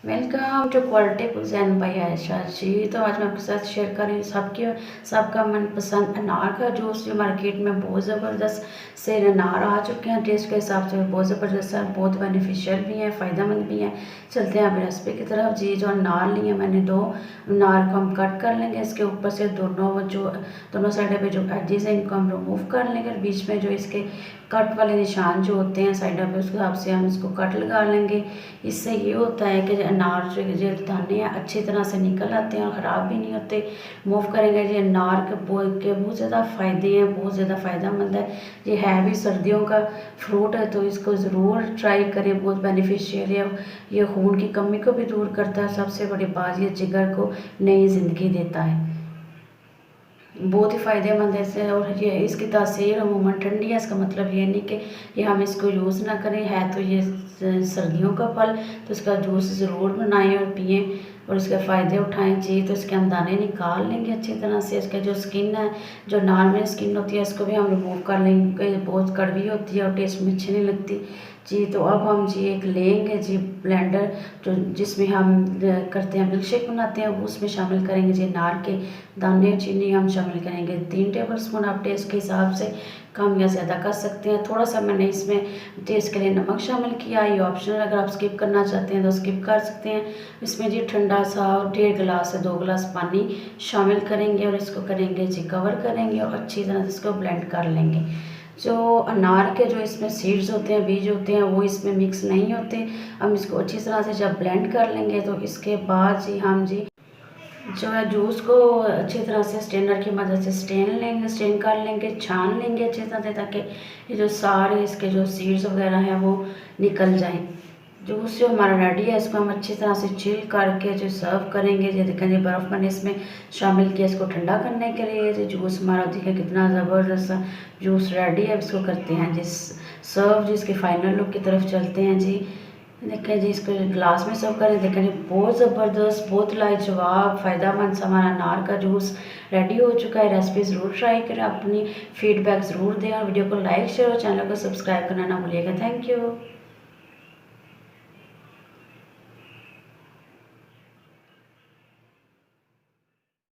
Welcome to quality cuisine by Ayesha ji. तो आज मैं आपके साथ शेयर कर रही हूँ सबका मनपसंद अनार का जूस, जो मार्केट में बहुत ज़बरदस्त से अनार आ चुके हैं। टेस्ट के हिसाब से बहुत ज़बरदस्त है, बहुत बेनिफिशियल भी है, फ़ायदेमंद भी है। चलते हैं अभी रेसिपी की तरफ जी। जो अनार लिए मैंने, 2 अनार को हम कट कर लेंगे। इसके ऊपर से दोनों साइड पे जो एजेस हैं इनको हम रिमूव कर लेंगे। बीच में जो इसके कट वाले निशान जो होते हैं साइड पे, उसके हिसाब से हम इसको कट लगा लेंगे। इससे ये होता है कि अनार जो दाने हैं अच्छी तरह से निकल आते हैं और ख़राब भी नहीं होते। मूव करेंगे जी। अनार के बहुत ज़्यादा फ़ायदे हैं, बहुत ज़्यादा फ़ायदेमंद है। ये है भी सर्दियों का फ्रूट है, तो इसको ज़रूर ट्राई करें, बहुत बेनिफिशियल है। ये खून की कमी को भी दूर करता है। सबसे बड़ी बात, ये जिगर को नई ज़िंदगी देता है, बहुत ही फ़ायदेमंद है इससे। और ये इसकी तासीर अमूमन ठंडी है। इसका मतलब ये नहीं कि ये हम इसको यूज़ ना करें, है तो ये सर्दियों का फल, तो इसका जूस ज़रूर बनाएं और पिएं और इसके फ़ायदे उठाएं जी। तो इसके हम दाने निकाल लेंगे अच्छी तरह से। इसके जो स्किन है, जो नॉर्मल स्किन होती है, इसको भी हम रिमूव कर लेंगे क्योंकि बहुत कड़वी होती है और टेस्ट में अच्छी नहीं लगती जी। तो अब हम जी एक लेंगे जी ब्लेंडर, जो जिसमें हम करते हैं मिल्क शेक बनाते हैं, वो उसमें शामिल करेंगे जी अनार के दाने। चीनी हम शामिल करेंगे 3 टेबल स्पून। आप टेस्ट के हिसाब से कम या ज़्यादा कर सकते हैं। थोड़ा सा मैंने इसमें टेस्ट के लिए नमक शामिल किया, ये ऑप्शनल, अगर आप स्किप करना चाहते हैं तो स्किप कर सकते हैं। इसमें जी ठंडा सा 1.5 गिलास से 2 गिलास पानी शामिल करेंगे और इसको करेंगे जी कवर करेंगे और अच्छी तरह से इसको ब्लेंड कर लेंगे। जो अनार के जो इसमें सीड्स होते हैं, बीज होते हैं, वो इसमें मिक्स नहीं होते। हम इसको अच्छी तरह से जब ब्लेंड कर लेंगे तो इसके बाद जी हम जी जो है जूस को अच्छी तरह से स्ट्रेनर की मदद से स्ट्रेन कर लेंगे, छान लेंगे अच्छी तरह से, ताकि ये जो सारे इसके जो सीड्स वगैरह हैं वो निकल जाएं। जूस जो हमारा रेडी है, इसको हम अच्छी तरह से चिल करके जो सर्व करेंगे। जो देखें, बर्फ़ मैंने इसमें शामिल किया इसको ठंडा करने के लिए। जो जूस हमारा देखें कितना ज़बरदस्त जूस रेडी है। इसको करते हैं जिस सर्व, जिसके फाइनल लुक की तरफ चलते हैं जी। देखें जी, इसको ग्लास में सर्व करें। देखें जी, बहुत ज़बरदस्त, बहुत लाजवाब, फ़ायदेमंद सा हमारा अनार का जूस रेडी हो चुका है। रेसिपी ज़रूर ट्राई करें, अपनी फीडबैक ज़रूर दें और वीडियो को लाइक शेयर और चैनल को सब्सक्राइब करना ना भूलिएगा। Thank you.